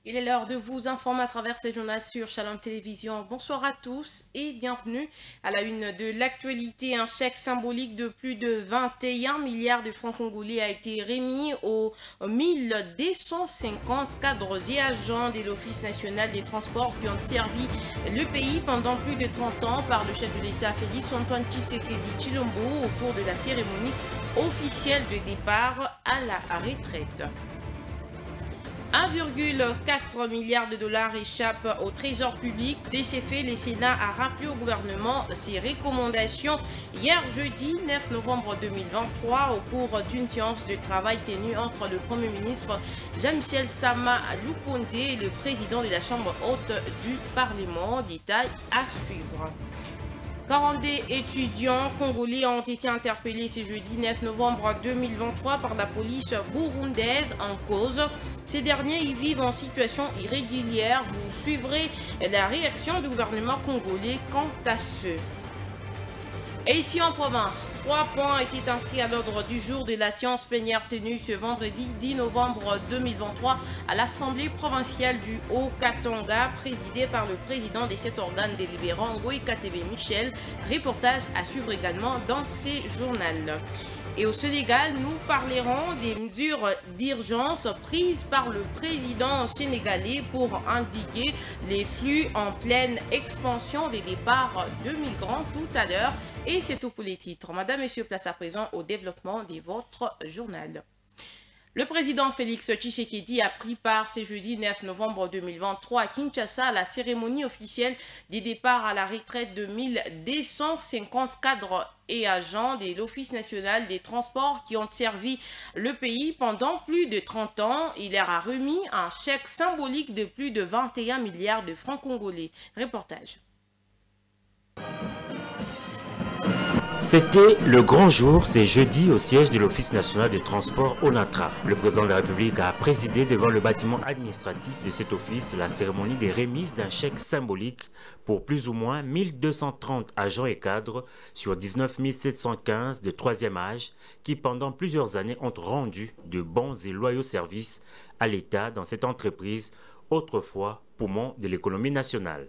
Il est l'heure de vous informer à travers ce journal sur Shalom Télévision. Bonsoir à tous et bienvenue à la une de l'actualité. Un chèque symbolique de plus de 21 milliards de francs congolais a été remis aux 1250 cadres et agents de l'Office national des transports qui ont servi le pays pendant plus de 30 ans par le chef de l'État Félix Antoine Tshisekedi Tshilombo au cours de la cérémonie officielle de départ à la retraite. 1,4 milliard de dollars échappent au trésor public. De ces faits, le Sénat a rappelé au gouvernement ses recommandations hier jeudi 9 novembre 2023 au cours d'une séance de travail tenue entre le Premier ministre Jean-Michel Sama Lukonde et le président de la Chambre haute du Parlement. Détail à suivre. 42 étudiants congolais ont été interpellés ce jeudi 9 novembre 2023 par la police burundaise en cause. Ces derniers y vivent en situation irrégulière. Vous suivrez la réaction du gouvernement congolais quant à ce. Et ici en province, 3 points étaient inscrits à l'ordre du jour de la séance plénière tenue ce vendredi 10 novembre 2023 à l'Assemblée provinciale du Haut-Katanga, présidée par le président de cet organe délibérant, Ngoï-Katebe Michel. Reportage à suivre également dans ces journaux. Et au Sénégal, nous parlerons des mesures d'urgence prises par le président sénégalais pour endiguer les flux en pleine expansion des départs de migrants tout à l'heure. Et c'est tout pour les titres. Madame, Monsieur, place à présent au développement de votre journal. Le président Félix Tshisekedi a pris part ce jeudi 9 novembre 2023 à Kinshasa à la cérémonie officielle des départs à la retraite de 1250 cadres et agents de l'Office national des transports qui ont servi le pays pendant plus de 30 ans. Il leur a remis un chèque symbolique de plus de 21 milliards de francs congolais. Reportage. C'était le grand jour, c'est jeudi au siège de l'Office national de transport ONATRA. Le président de la République a présidé devant le bâtiment administratif de cet office la cérémonie des remises d'un chèque symbolique pour plus ou moins 1230 agents et cadres sur 19 715 de troisième âge qui pendant plusieurs années ont rendu de bons et loyaux services à l'État dans cette entreprise, autrefois poumon de l'économie nationale.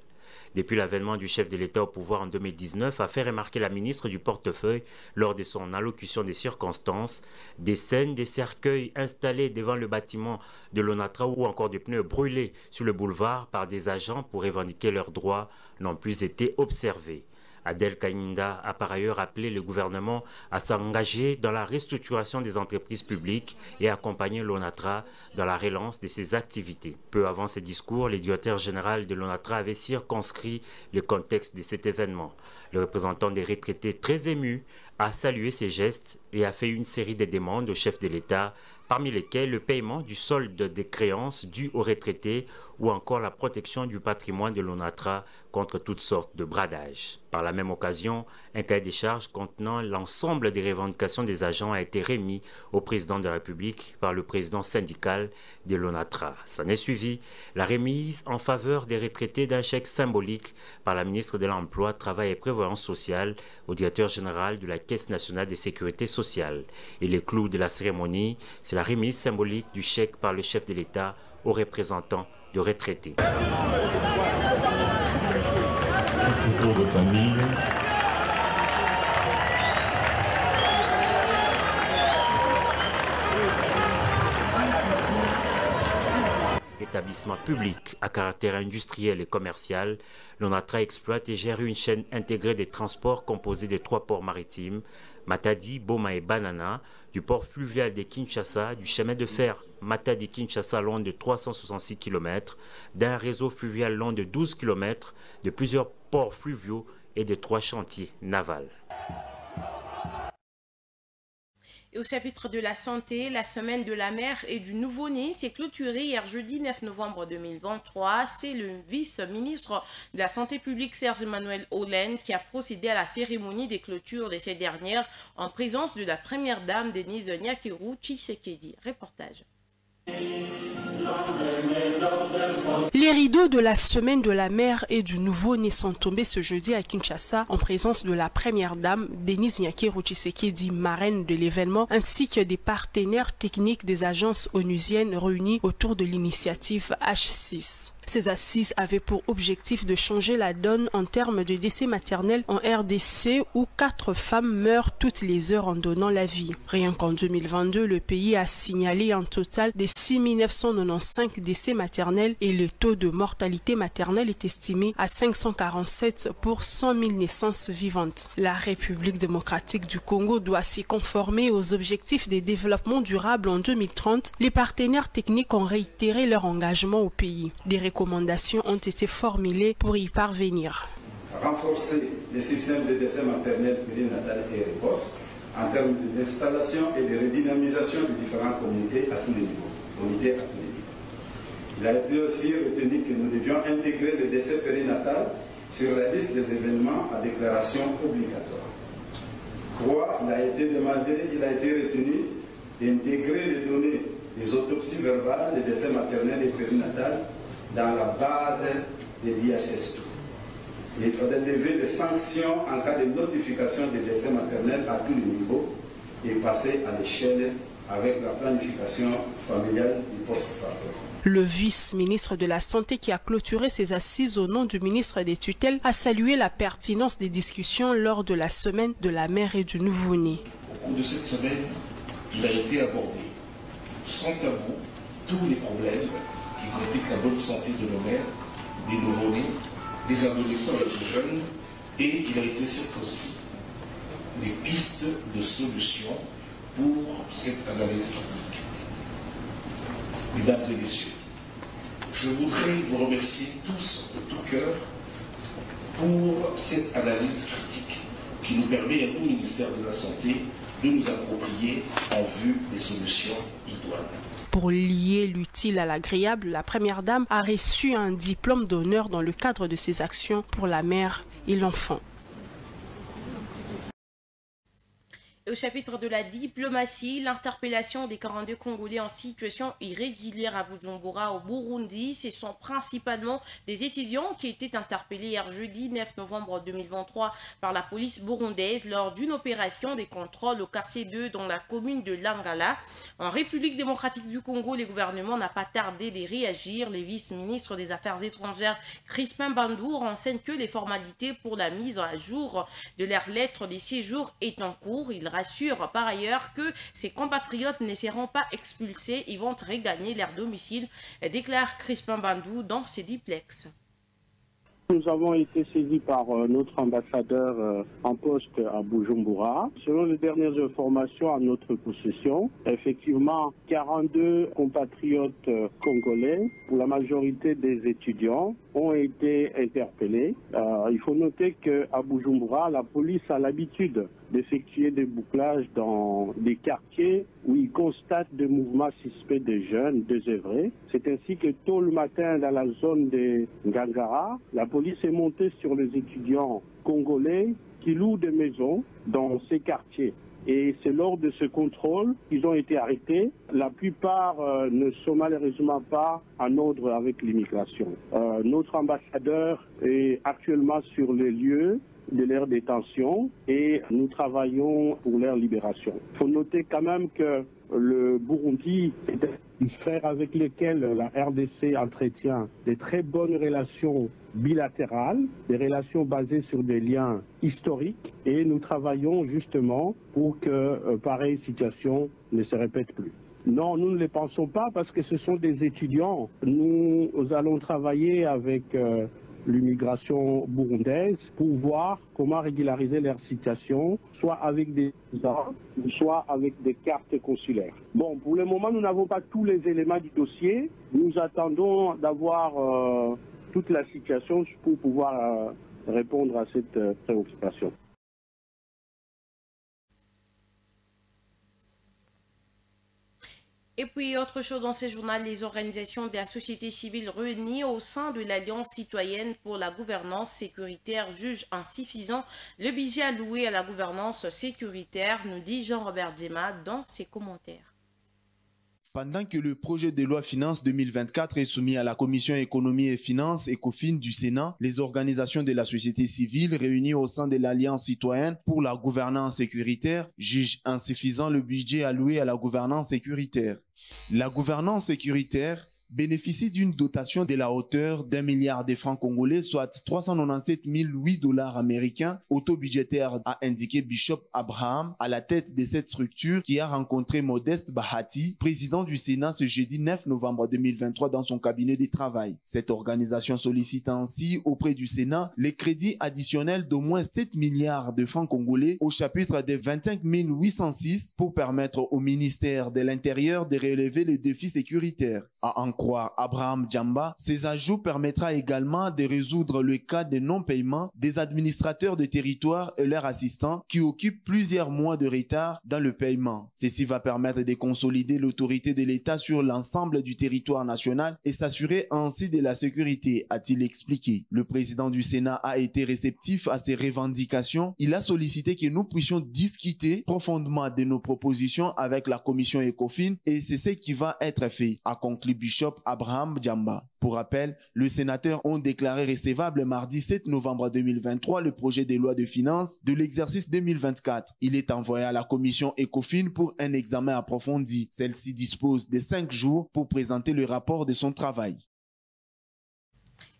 Depuis l'avènement du chef de l'État au pouvoir en 2019, a fait remarquer la ministre du Portefeuille lors de son allocution des circonstances, des scènes, des cercueils installés devant le bâtiment de l'ONATRA ou encore des pneus brûlés sur le boulevard par des agents pour revendiquer leurs droits n'ont plus été observés. Adel Kayinda a par ailleurs appelé le gouvernement à s'engager dans la restructuration des entreprises publiques et accompagner l'ONATRA dans la relance de ses activités. Peu avant ces discours, le directeur général de l'ONATRA avait circonscrit le contexte de cet événement. Le représentant des retraités, très ému, a salué ces gestes et a fait une série de demandes au chef de l'État, parmi lesquelles le paiement du solde des créances dues aux retraités ou encore la protection du patrimoine de l'ONATRA contre toutes sortes de bradages. Par la même occasion, un cahier des charges contenant l'ensemble des revendications des agents a été remis au président de la République par le président syndical de l'ONATRA. S'en est suivi la remise en faveur des retraités d'un chèque symbolique par la ministre de l'Emploi, Travail et Prévoyance sociale au directeur général de la Caisse nationale de sécurité sociale. Et le clou de la cérémonie, c'est la remise symbolique du chèque par le chef de l'État aux représentants de retraités. Un concours de famille. Établissement public à caractère industriel et commercial, l'ONATRA exploite et gère une chaîne intégrée des transports composée de 3 ports maritimes, Matadi, Boma et Banana, du port fluvial de Kinshasa, du chemin de fer Matadi-Kinshasa long de 366 km, d'un réseau fluvial long de 12 km, de plusieurs ports fluviaux et de 3 chantiers navals. Et au chapitre de la santé, la semaine de la mère et du nouveau-né s'est clôturée hier jeudi 9 novembre 2023. C'est le vice-ministre de la Santé publique Serge-Emmanuel Hollande qui a procédé à la cérémonie des clôtures de ces dernières en présence de la première dame Denise Nyakeru Tshisekedi. Reportage. Les rideaux de la semaine de la mère et du nouveau-né sont tombés ce jeudi à Kinshasa en présence de la première dame, Denise Nyakero Tshisekedi, marraine de l'événement, ainsi que des partenaires techniques des agences onusiennes réunies autour de l'initiative H6. Ces assises avaient pour objectif de changer la donne en termes de décès maternels en RDC où 4 femmes meurent toutes les heures en donnant la vie. Rien qu'en 2022, le pays a signalé un total de 6 995 décès maternels et le taux de mortalité maternelle est estimé à 547 pour 100 000 naissances vivantes. La République démocratique du Congo doit s'y conformer aux objectifs de développement durable en 2030. Les partenaires techniques ont réitéré leur engagement au pays. Des recommandations ont été formulées pour y parvenir. Renforcer les systèmes de décès maternel, périnatal et précoce en termes d'installation et de redynamisation des différentes communautés à tous les niveaux. Il a été aussi retenu que nous devions intégrer le décès périnatal sur la liste des événements à déclaration obligatoire. 3. Il a été retenu d'intégrer les données des autopsies verbales, des décès maternels et périnatales dans la base des DHS2. Il faudrait lever des sanctions en cas de notification des décès maternels à tous les niveaux et passer à l'échelle avec la planification familiale du postpartum. Le vice-ministre de la Santé qui a clôturé ses assises au nom du ministre des Tutelles a salué la pertinence des discussions lors de la semaine de la mère et du nouveau-né. Au cours de cette semaine, il a été abordé sans tabou tous les problèmes qui compliquent la bonne santé de nos mères, des nouveau-nés, des adolescents et des jeunes, et il a été circonscrit des pistes de solutions pour cette analyse critique. Mesdames et messieurs, je voudrais vous remercier tous de tout cœur pour cette analyse critique qui nous permet à nous, ministère de la Santé, de nous approprier en vue des solutions idoines. Pour lier l'utile à l'agréable, la première dame a reçu un diplôme d'honneur dans le cadre de ses actions pour la mère et l'enfant. Au chapitre de la diplomatie, l'interpellation des 42 Congolais en situation irrégulière à Bujumbura au Burundi, ce sont principalement des étudiants qui étaient interpellés hier jeudi 9 novembre 2023 par la police burundaise lors d'une opération des contrôles au quartier 2 dans la commune de Lingala. En République démocratique du Congo, le gouvernement n'a pas tardé de réagir. Le vice-ministre des Affaires étrangères Crispin Bandou renseigne que les formalités pour la mise à jour de leurs lettres de séjour est en cours. Il rassure par ailleurs que ses compatriotes ne seront pas expulsés, ils vont regagner leur domicile, déclare Crispin Bandou dans ses duplex. Nous avons été saisis par notre ambassadeur en poste à Bujumbura. Selon les dernières informations à notre possession, effectivement, 42 compatriotes congolais, pour la majorité des étudiants, ont été interpellés. Il faut noter qu'à Bujumbura, la police a l'habitude d'effectuer des bouclages dans des quartiers où ils constatent des mouvements suspects des jeunes désœuvrés. C'est ainsi que tôt le matin, dans la zone de Ngangara, la police est montée sur les étudiants congolais qui louent des maisons dans ces quartiers. Et c'est lors de ce contrôle qu'ils ont été arrêtés. La plupart ne sont malheureusement pas en ordre avec l'immigration. Notre ambassadeur est actuellement sur les lieux de leur détention et nous travaillons pour leur libération. Il faut noter quand même que le Burundi est un frère avec lequel la RDC entretient de très bonnes relations bilatérales, des relations basées sur des liens historiques, et nous travaillons justement pour que pareille situation ne se répète plus. Non, nous ne les pensons pas parce que ce sont des étudiants. Nous allons travailler avec l'immigration burundaise pour voir comment régulariser leur situation, soit avec des visas, soit avec des cartes consulaires. Bon, pour le moment, nous n'avons pas tous les éléments du dossier. Nous attendons d'avoir toute la situation pour pouvoir répondre à cette préoccupation. Et puis, autre chose dans ce journal, les organisations de la société civile réunies au sein de l'Alliance citoyenne pour la gouvernance sécuritaire jugent insuffisant le budget alloué à la gouvernance sécuritaire, nous dit Jean-Robert Djema dans ses commentaires. Pendant que le projet de loi Finances 2024 est soumis à la Commission Économie et Finances ECOFIN du Sénat, les organisations de la société civile réunies au sein de l'Alliance citoyenne pour la gouvernance sécuritaire jugent insuffisant le budget alloué à la gouvernance sécuritaire. La gouvernance sécuritaire bénéficie d'une dotation de la hauteur d'1 milliard de francs congolais, soit 397 008 $ américains, au taux budgétaire, a indiqué Bishop Abraham à la tête de cette structure qui a rencontré Modeste Bahati, président du Sénat ce jeudi 9 novembre 2023 dans son cabinet de travail. Cette organisation sollicite ainsi auprès du Sénat les crédits additionnels d'au moins 7 milliards de francs congolais au chapitre des 25 806 pour permettre au ministère de l'Intérieur de relever le défi sécuritaire. À en croire Abraham Djamba, ces ajouts permettra également de résoudre le cas de non-paiement des administrateurs de territoire et leurs assistants qui occupent plusieurs mois de retard dans le paiement. Ceci va permettre de consolider l'autorité de l'État sur l'ensemble du territoire national et s'assurer ainsi de la sécurité, a-t-il expliqué. Le président du Sénat a été réceptif à ces revendications. Il a sollicité que nous puissions discuter profondément de nos propositions avec la commission ECOFIN et c'est ce qui va être fait, a conclu Bishop Abraham Djamba. Pour rappel, les sénateurs ont déclaré recevable mardi 7 novembre 2023 le projet de loi de finances de l'exercice 2024. Il est envoyé à la commission ECOFIN pour un examen approfondi. Celle-ci dispose de 5 jours pour présenter le rapport de son travail.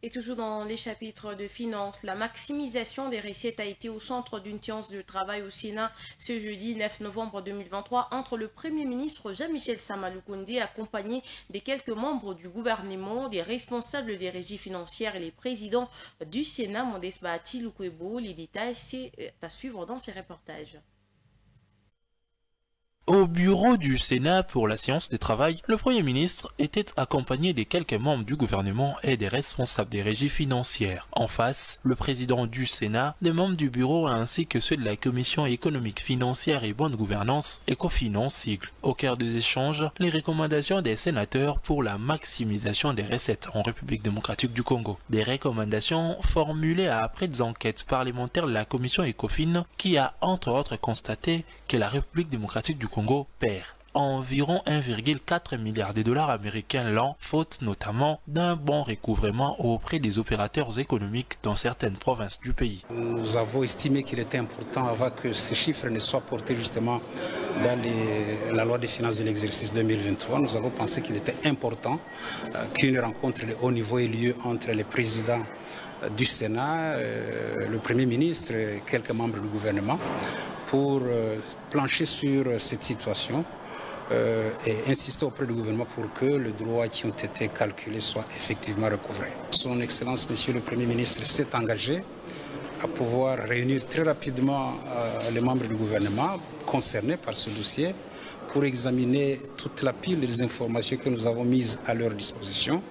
Et toujours dans les chapitres de finances, la maximisation des recettes a été au centre d'une séance de travail au Sénat ce jeudi 9 novembre 2023 entre le Premier ministre Jean-Michel Sama Lukonde accompagné des quelques membres du gouvernement, des responsables des régies financières et les présidents du Sénat, Modeste Bahati Lukwebo. Les détails, c'est à suivre dans ces reportages. Au bureau du Sénat pour la séance de travail, le Premier ministre était accompagné des quelques membres du gouvernement et des responsables des régies financières. En face, le président du Sénat, des membres du bureau ainsi que ceux de la Commission économique, financière et bonne gouvernance, ECOFIN en sigle. Au cœur des échanges, les recommandations des sénateurs pour la maximisation des recettes en République démocratique du Congo. Des recommandations formulées après des enquêtes parlementaires de la Commission ECOFIN qui a entre autres constaté que la République démocratique du Congo perd environ 1,4 milliard de dollars américains l'an, faute notamment d'un bon recouvrement auprès des opérateurs économiques dans certaines provinces du pays. Nous avons estimé qu'il était important avant que ces chiffres ne soient portés justement dans la loi des finances de l'exercice 2023. Nous avons pensé qu'il était important qu'une rencontre de haut niveau ait lieu entre les présidents du Sénat, le Premier ministre et quelques membres du gouvernement pour plancher sur cette situation et insister auprès du gouvernement pour que les droits qui ont été calculés soient effectivement recouvrés. Son Excellence, Monsieur le Premier ministre, s'est engagé à pouvoir réunir très rapidement les membres du gouvernement concernés par ce dossier pour examiner toute la pile des informations que nous avons mises à leur disposition.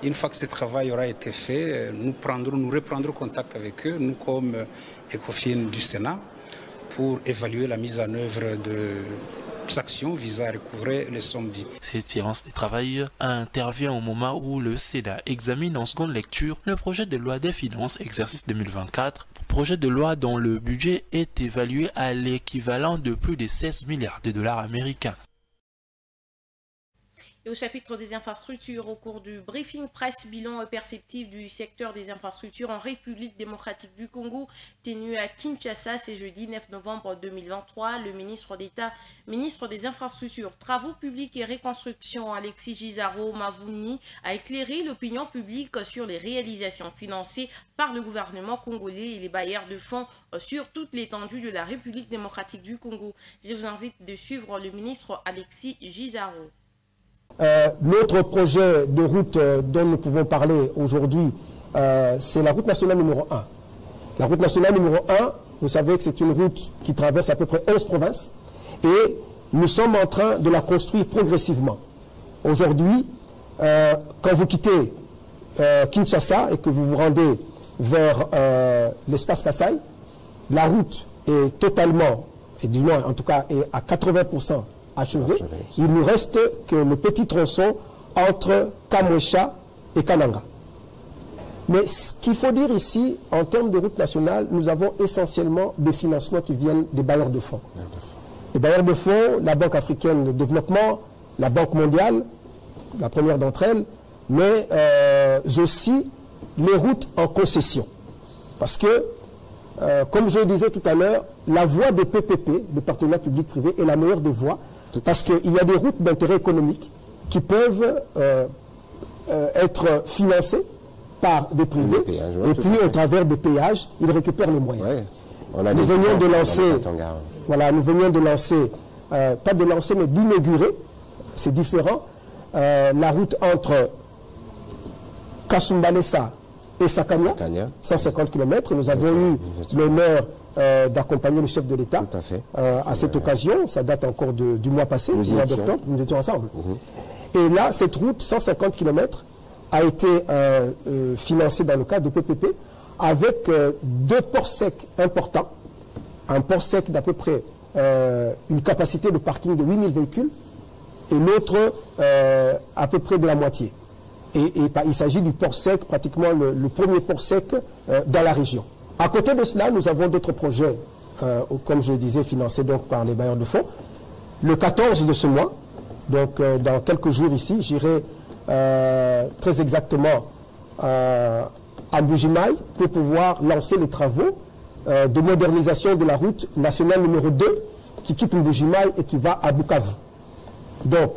Une fois que ce travail aura été fait, nous reprendrons contact avec eux, nous comme ECOFIN du Sénat, pour évaluer la mise en œuvre de actions visant à recouvrer les sommes dites. Cette séance de travail intervient au moment où le Sénat examine en seconde lecture le projet de loi des finances exercice 2024, projet de loi dont le budget est évalué à l'équivalent de plus de 16 milliards de dollars américains. Et au chapitre des infrastructures, au cours du briefing presse bilan et perceptif du secteur des infrastructures en République démocratique du Congo, tenu à Kinshasa ce jeudi 9 novembre 2023, le ministre d'État, ministre des Infrastructures, Travaux publics et Reconstruction, Alexis Gisaro Mavouni, a éclairé l'opinion publique sur les réalisations financées par le gouvernement congolais et les bailleurs de fonds sur toute l'étendue de la République démocratique du Congo. Je vous invite de suivre le ministre Alexis Gisaro. L'autre projet de route dont nous pouvons parler aujourd'hui, c'est la route nationale numéro 1. La route nationale numéro 1, vous savez que c'est une route qui traverse à peu près 11 provinces et nous sommes en train de la construire progressivement. Aujourd'hui, quand vous quittez Kinshasa et que vous vous rendez vers l'espace Kassai, la route est totalement, et du moins en tout cas est à 80% achevé. Il nous reste que le petit tronçon entre Kamwesha et Kananga. Mais ce qu'il faut dire ici, en termes de route nationale, nous avons essentiellement des financements qui viennent des bailleurs de fonds. Les bailleurs de fonds, la Banque africaine de développement, la Banque mondiale, la première d'entre elles, mais aussi les routes en concession. Parce que, comme je le disais tout à l'heure, la voie des PPP, des partenariats publics-privés, est la meilleure des voies, parce qu'il y a des routes d'intérêt économique qui peuvent être financées par des privés, et puis au travers des péages, ils récupèrent les moyens. Ouais. Nous venions de lancer, pas de lancer, mais d'inaugurer, c'est différent, la route entre Kasumbalesa et Sakania, 150 km. Nous avons eu l'honneur d'accompagner le chef de l'État à cette occasion. Ça date encore du mois passé, du mois d'octobre. Nous étions ensemble. Et là, cette route, 150 km, a été financée dans le cadre de PPP avec deux ports secs importants. Un port sec d'à peu près une capacité de parking de 8000 véhicules et l'autre à peu près de la moitié. Et il s'agit du port sec, pratiquement le premier port sec dans la région. À côté de cela, nous avons d'autres projets, comme je le disais, financés donc par les bailleurs de fonds. Le 14 de ce mois, donc dans quelques jours ici, j'irai très exactement à Mbujimaï pour pouvoir lancer les travaux de modernisation de la route nationale numéro 2 qui quitte Mbujimaï et qui va à Bukavu. Donc,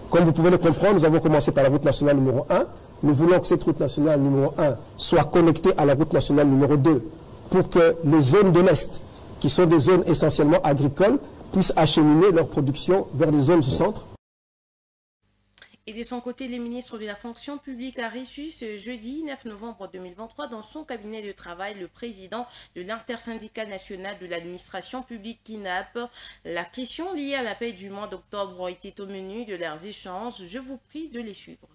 comme vous pouvez le comprendre, nous avons commencé par la route nationale numéro 1. Nous voulons que cette route nationale numéro 1 soit connectée à la route nationale numéro 2 pour que les zones de l'Est, qui sont des zones essentiellement agricoles, puissent acheminer leur production vers les zones du centre. Et de son côté, le ministre de la fonction publique a reçu ce jeudi 9 novembre 2023 dans son cabinet de travail le président de l'intersyndicale nationale de l'administration publique KINAP. La question liée à la paie du mois d'octobre était au menu de leurs échanges. Je vous prie de les suivre.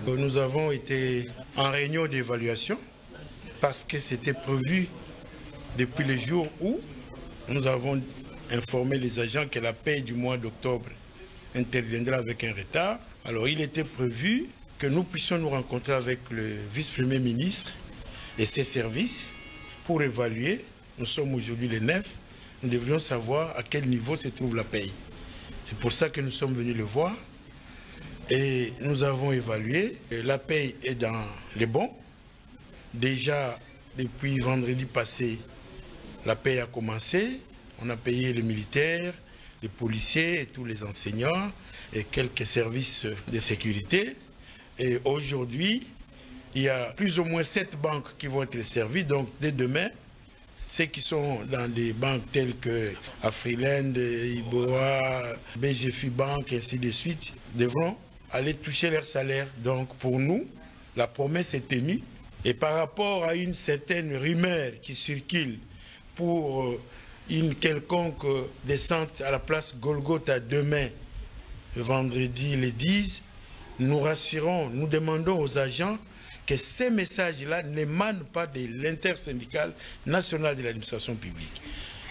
Nous avons été en réunion d'évaluation parce que c'était prévu depuis le jour où nous avons informé les agents que la paie du mois d'octobre interviendra avec un retard. Alors il était prévu que nous puissions nous rencontrer avec le vice-premier ministre et ses services pour évaluer. Nous sommes aujourd'hui le 9, nous devrions savoir à quel niveau se trouve la paie. C'est pour ça que nous sommes venus le voir et nous avons évalué. La paie est dans les bons. Déjà depuis vendredi passé, la paie a commencé. On a payé les militaires, les policiers et tous les enseignants et quelques services de sécurité. Et aujourd'hui, il y a plus ou moins 7 banques qui vont être servies. Donc dès demain, ceux qui sont dans des banques telles que Afriland, Iboa, BGFI Bank, et ainsi de suite, devront aller toucher leur salaire. Donc pour nous, la promesse est tenue. Et par rapport à une certaine rumeur qui circule pour une quelconque descente à la place Golgotha demain, vendredi le 10, nous rassurons, nous demandons aux agents que ces messages-là n'émanent pas de l'intersyndicale nationale de l'administration publique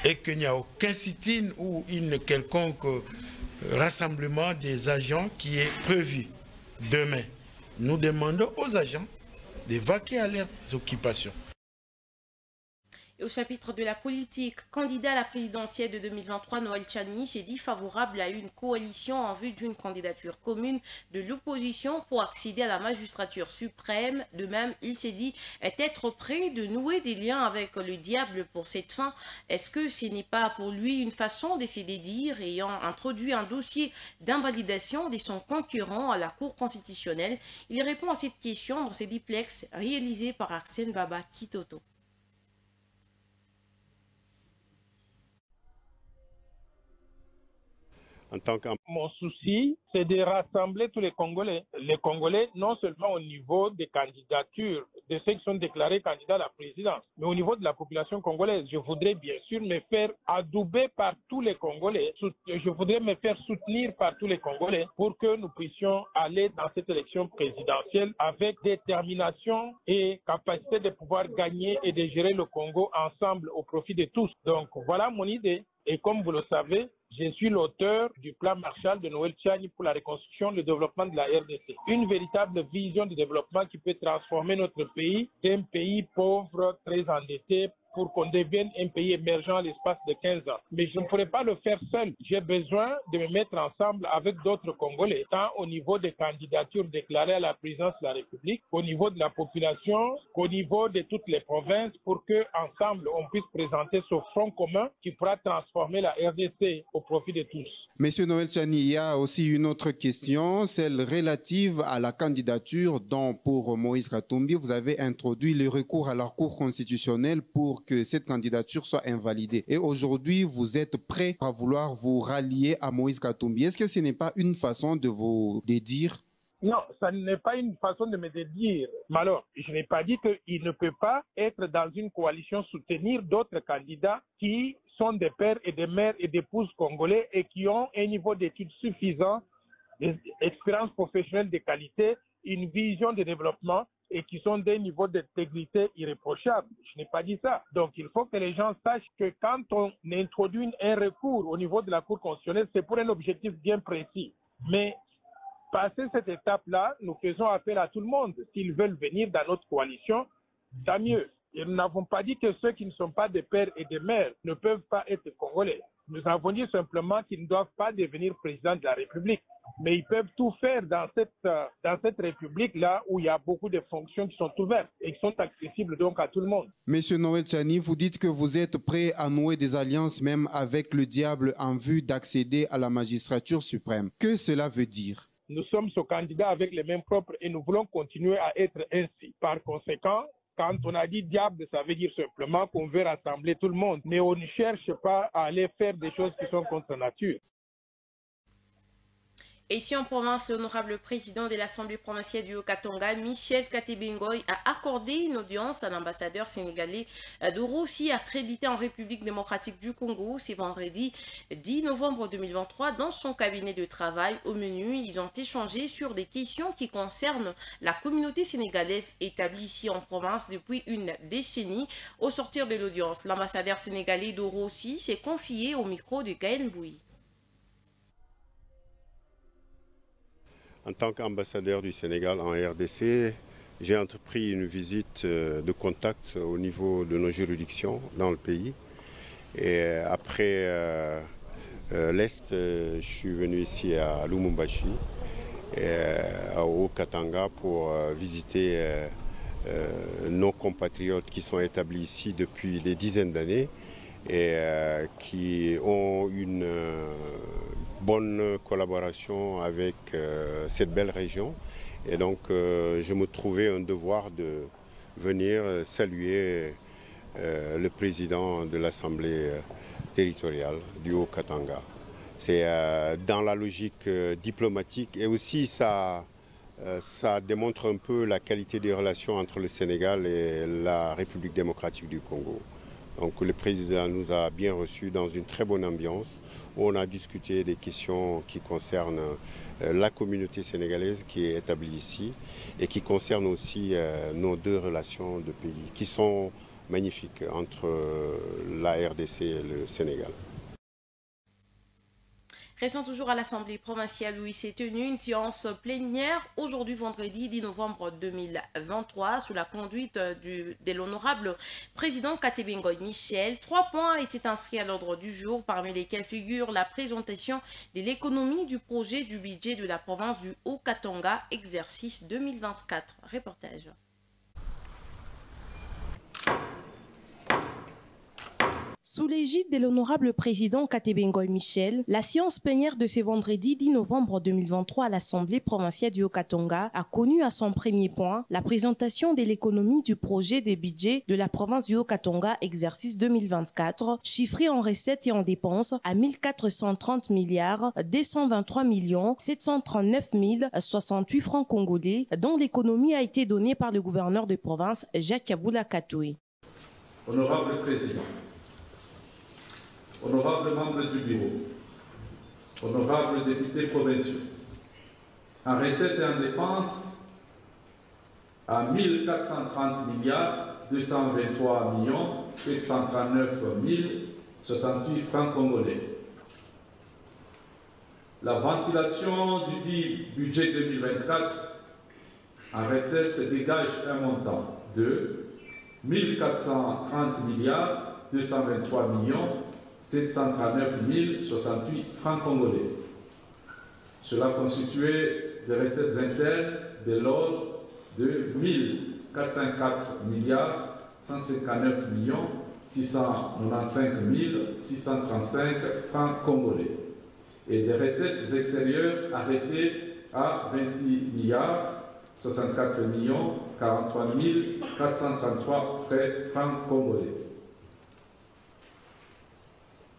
et qu'il n'y a aucun sit-in ou une quelconque rassemblement des agents qui est prévu demain. Nous demandons aux agents de vaquer à leurs occupations. Et au chapitre de la politique, candidat à la présidentielle de 2023, Noël Tchani s'est dit favorable à une coalition en vue d'une candidature commune de l'opposition pour accéder à la magistrature suprême. De même, il s'est dit être prêt de nouer des liens avec le diable pour cette fin. Est-ce que ce n'est pas pour lui une façon d'essayer de dire, ayant introduit un dossier d'invalidation de son concurrent à la Cour constitutionnelle? Il répond à cette question dans ses diplex réalisés par Arsène Baba Kitoto. Mon souci, c'est de rassembler tous les Congolais. Les Congolais, non seulement au niveau des candidatures, de ceux qui sont déclarés candidats à la présidence, mais au niveau de la population congolaise. Je voudrais bien sûr me faire adouber par tous les Congolais. Je voudrais me faire soutenir par tous les Congolais pour que nous puissions aller dans cette élection présidentielle avec détermination et capacité de pouvoir gagner et de gérer le Congo ensemble au profit de tous. Donc voilà mon idée. Et comme vous le savez, Je suis l'auteur du plan Marshall de Noël Tchani pour la reconstruction et le développement de la RDC. Une véritable vision de développement qui peut transformer notre pays d'un pays pauvre, très endetté, pour qu'on devienne un pays émergent à l'espace de 15 ans. Mais je ne pourrais pas le faire seul. J'ai besoin de me mettre ensemble avec d'autres Congolais, tant au niveau des candidatures déclarées à la présidence de la République, qu'au niveau de la population, qu'au niveau de toutes les provinces, pour qu'ensemble, on puisse présenter ce front commun qui pourra transformer la RDC au profit de tous. Monsieur Noël Tchani, il y a aussi une autre question, celle relative à la candidature dont pour Moïse Katumbi, vous avez introduit le recours à la Cour constitutionnelle pour que cette candidature soit invalidée. Et aujourd'hui, vous êtes prêt à vouloir vous rallier à Moïse Katumbi. Est-ce que ce n'est pas une façon de vous dédire? Non, ça n'est pas une façon de me dédire. Mais alors, je n'ai pas dit qu'il ne peut pas être dans une coalition soutenir d'autres candidats qui sont des pères et des mères et d'épouses congolais et qui ont un niveau d'études suffisant, des expériences professionnelles de qualité, une vision de développement et qui sont des niveaux d'intégrité irréprochables. Je n'ai pas dit ça. Donc, il faut que les gens sachent que quand on introduit un recours au niveau de la Cour constitutionnelle, c'est pour un objectif bien précis. Mais passé cette étape-là, nous faisons appel à tout le monde. S'ils veulent venir dans notre coalition, tant mieux. Et nous n'avons pas dit que ceux qui ne sont pas des pères et des mères ne peuvent pas être congolais. Nous avons dit simplement qu'ils ne doivent pas devenir président de la République. Mais ils peuvent tout faire dans cette République-là où il y a beaucoup de fonctions qui sont ouvertes et qui sont accessibles donc à tout le monde. Monsieur Noël Tchani, vous dites que vous êtes prêt à nouer des alliances même avec le diable en vue d'accéder à la magistrature suprême. Que cela veut dire? Nous sommes ce candidat avec les mêmes propres et nous voulons continuer à être ainsi. Par conséquent, quand on a dit diable, ça veut dire simplement qu'on veut rassembler tout le monde. Mais on ne cherche pas à aller faire des choses qui sont contre nature. Et ici en province, l'honorable président de l'Assemblée provinciale du Haut-Katanga, Michel Katembe Ngoy, a accordé une audience à l'ambassadeur sénégalais de Russie accrédité en République démocratique du Congo. C'est vendredi 10 novembre 2023 dans son cabinet de travail. Au menu, ils ont échangé sur des questions qui concernent la communauté sénégalaise établie ici en province depuis une décennie. Au sortir de l'audience, l'ambassadeur sénégalais de Russie s'est confié au micro de Gaël Bouy. En tant qu'ambassadeur du Sénégal en RDC, j'ai entrepris une visite de contact au niveau de nos juridictions dans le pays. Et après l'Est, je suis venu ici à Lumumbashi, au Katanga, pour visiter nos compatriotes qui sont établis ici depuis des dizaines d'années et qui ont une bonne collaboration avec cette belle région. Et donc je me trouvais un devoir de venir saluer le président de l'Assemblée territoriale du Haut-Katanga. C'est dans la logique diplomatique et aussi ça démontre un peu la qualité des relations entre le Sénégal et la République démocratique du Congo. Donc le président nous a bien reçus dans une très bonne ambiance où on a discuté des questions qui concernent la communauté sénégalaise qui est établie ici et qui concernent aussi nos deux relations de pays qui sont magnifiques entre la RDC et le Sénégal. Restons toujours à l'Assemblée provinciale où il s'est tenu une séance plénière aujourd'hui vendredi 10 novembre 2023 sous la conduite de l'honorable président Katembe Ngoy Michel. 3 points étaient inscrits à l'ordre du jour, parmi lesquels figure la présentation de l'économie du projet du budget de la province du Haut-Katanga, exercice 2024. Reportage. Sous l'égide de l'honorable président Katembe Ngoy Michel, la séance plénière de ce vendredi 10 novembre 2023 à l'Assemblée provinciale du Haut-Katanga a connu à son premier point la présentation de l'économie du projet de budget de la province du Haut-Katanga exercice 2024, chiffré en recettes et en dépenses à 1430 milliards 223 739 068 francs congolais, dont l'économie a été donnée par le gouverneur de province Jacques Kaboula Katoué. Honorable président, honorables membres du bureau, honorables députés provinciaux, en recettes et en dépenses à 1430 milliards 223 739 068 francs congolais. La ventilation du dit budget 2024 en recette dégage un montant de 1430 milliards 223 millions 739 068 francs congolais. Cela constituait des recettes internes de l'ordre de 1404 milliards 159 millions 695 635 francs congolais et des recettes extérieures arrêtées à 26 milliards 64 millions 43 433 francs congolais.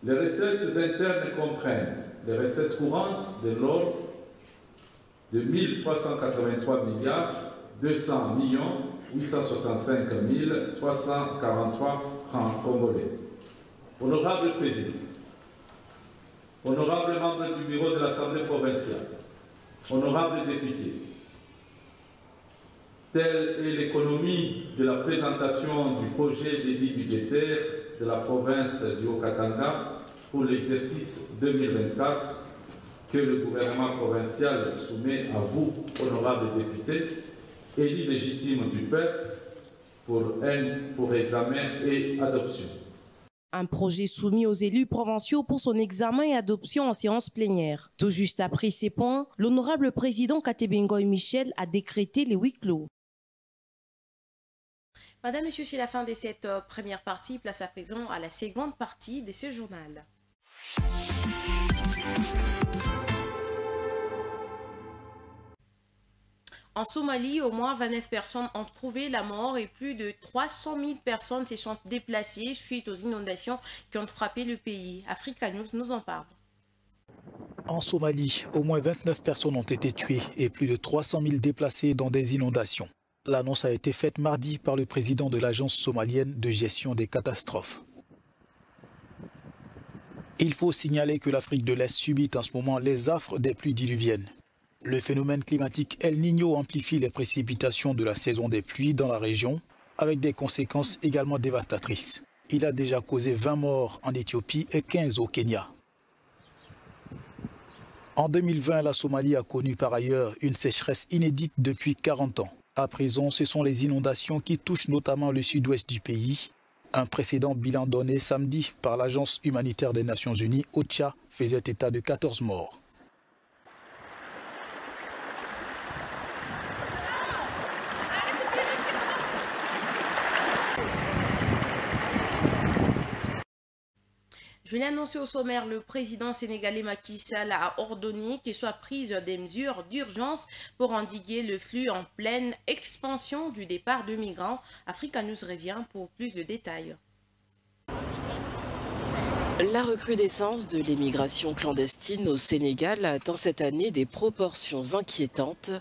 Les recettes internes comprennent les recettes courantes de l'ordre de 1383 milliards 200 millions 865 343 francs congolais. Honorable Président, honorables membres du bureau de l'Assemblée provinciale, honorables députés, telle est l'économie de la présentation du projet d'édit budgétaire de la province du Haut-Katanga pour l'exercice 2024 que le gouvernement provincial soumet à vous, honorables députés, élus légitimes du peuple, pour examen et adoption. Un projet soumis aux élus provinciaux pour son examen et adoption en séance plénière. Tout juste après ces points, l'honorable président Katebe Ngoy Michel a décrété les huis clos. Madame, Monsieur, c'est la fin de cette première partie. Place à présent à la seconde partie de ce journal. En Somalie, au moins 29 personnes ont trouvé la mort et plus de 300 000 personnes se sont déplacées suite aux inondations qui ont frappé le pays. Africa News nous en parle. En Somalie, au moins 29 personnes ont été tuées et plus de 300 000 déplacés dans des inondations. L'annonce a été faite mardi par le président de l'Agence somalienne de gestion des catastrophes. Il faut signaler que l'Afrique de l'Est subit en ce moment les affres des pluies diluviennes. Le phénomène climatique El Niño amplifie les précipitations de la saison des pluies dans la région, avec des conséquences également dévastatrices. Il a déjà causé 20 morts en Éthiopie et 15 au Kenya. En 2020, la Somalie a connu par ailleurs une sécheresse inédite depuis 40 ans. À présent, ce sont les inondations qui touchent notamment le sud-ouest du pays. Un précédent bilan donné samedi par l'Agence humanitaire des Nations Unies, OCHA, faisait état de 14 morts. Je l'ai annoncé au sommaire, le président sénégalais Macky Sall a ordonné qu'il soit prise des mesures d'urgence pour endiguer le flux en pleine expansion du départ de migrants. Africa News revient pour plus de détails. La recrudescence de l'immigration clandestine au Sénégal a atteint cette année des proportions inquiétantes.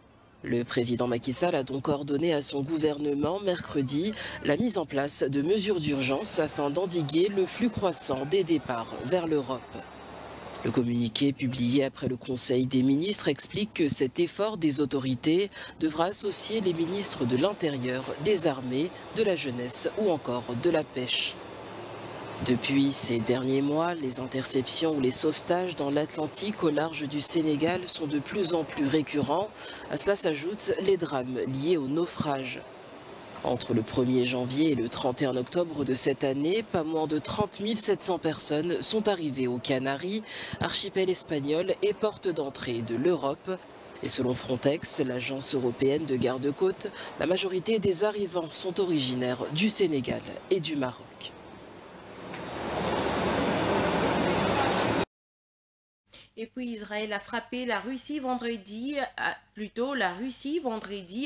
Le président Macky Sall a donc ordonné à son gouvernement mercredi la mise en place de mesures d'urgence afin d'endiguer le flux croissant des départs vers l'Europe. Le communiqué publié après le Conseil des ministres explique que cet effort des autorités devra associer les ministres de l'Intérieur, des Armées, de la Jeunesse ou encore de la Pêche. Depuis ces derniers mois, les interceptions ou les sauvetages dans l'Atlantique au large du Sénégal sont de plus en plus récurrents. À cela s'ajoutent les drames liés au naufrage. Entre le 1er janvier et le 31 octobre de cette année, pas moins de 30 700 personnes sont arrivées aux Canaries, archipel espagnol et porte d'entrée de l'Europe. Et selon Frontex, l'agence européenne de garde-côtes, la majorité des arrivants sont originaires du Sénégal et du Maroc. Et puis Israël a frappé la Russie vendredi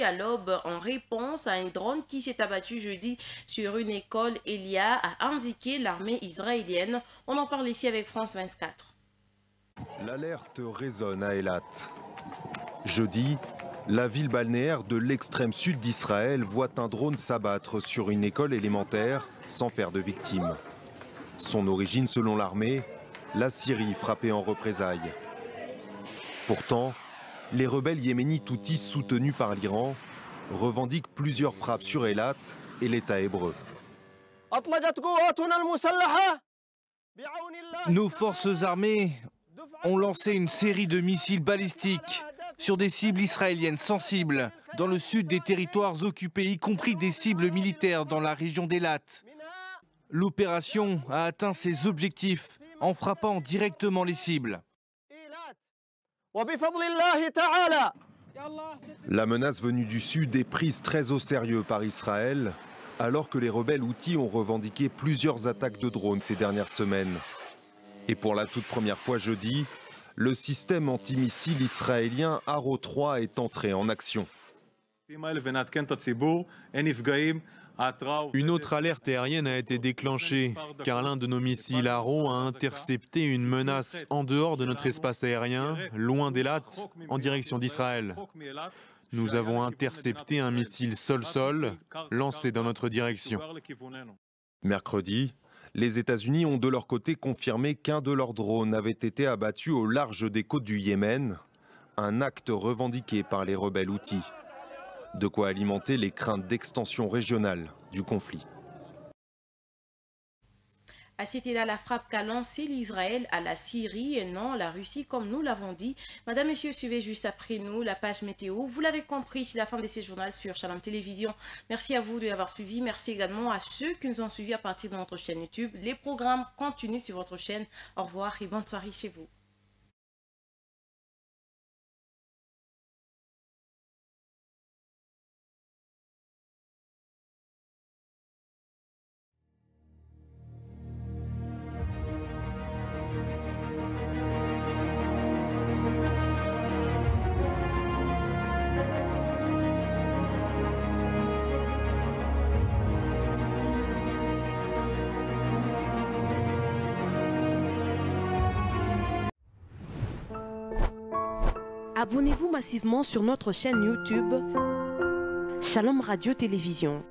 à l'aube en réponse à un drone qui s'est abattu jeudi sur une école Elia, a indiqué l'armée israélienne. On en parle ici avec France 24. L'alerte résonne à Eilat. Jeudi, la ville balnéaire de l'extrême sud d'Israël voit un drone s'abattre sur une école élémentaire sans faire de victimes. Son origine, selon l'armée, la Syrie frappée en représailles. Pourtant, les rebelles yéménites houthis soutenus par l'Iran revendiquent plusieurs frappes sur Eilat et l'État hébreu. Nos forces armées ont lancé une série de missiles balistiques sur des cibles israéliennes sensibles dans le sud des territoires occupés, y compris des cibles militaires dans la région d'Eilat. L'opération a atteint ses objectifs en frappant directement les cibles. La menace venue du sud est prise très au sérieux par Israël, alors que les rebelles Houthis ont revendiqué plusieurs attaques de drones ces dernières semaines. Et pour la toute première fois jeudi, le système antimissile israélien Arrow 3 est entré en action. Une autre alerte aérienne a été déclenchée, car l'un de nos missiles Arrow a intercepté une menace en dehors de notre espace aérien, loin d'Eilat, en direction d'Israël. Nous avons intercepté un missile sol-sol, lancé dans notre direction. Mercredi, les États-Unis ont de leur côté confirmé qu'un de leurs drones avait été abattu au large des côtes du Yémen, un acte revendiqué par les rebelles Houthis. De quoi alimenter les craintes d'extension régionale du conflit. C'était là la frappe qu'a lancée l'Israël à la Syrie et non la Russie, comme nous l'avons dit. Madame, Messieurs, suivez juste après nous la page météo. Vous l'avez compris, c'est la fin de ces journaux sur Shalom Télévision. Merci à vous de l'avoir suivi. Merci également à ceux qui nous ont suivis à partir de notre chaîne YouTube. Les programmes continuent sur votre chaîne. Au revoir et bonne soirée chez vous. Abonnez-vous massivement sur notre chaîne YouTube Shalom Radio Télévision.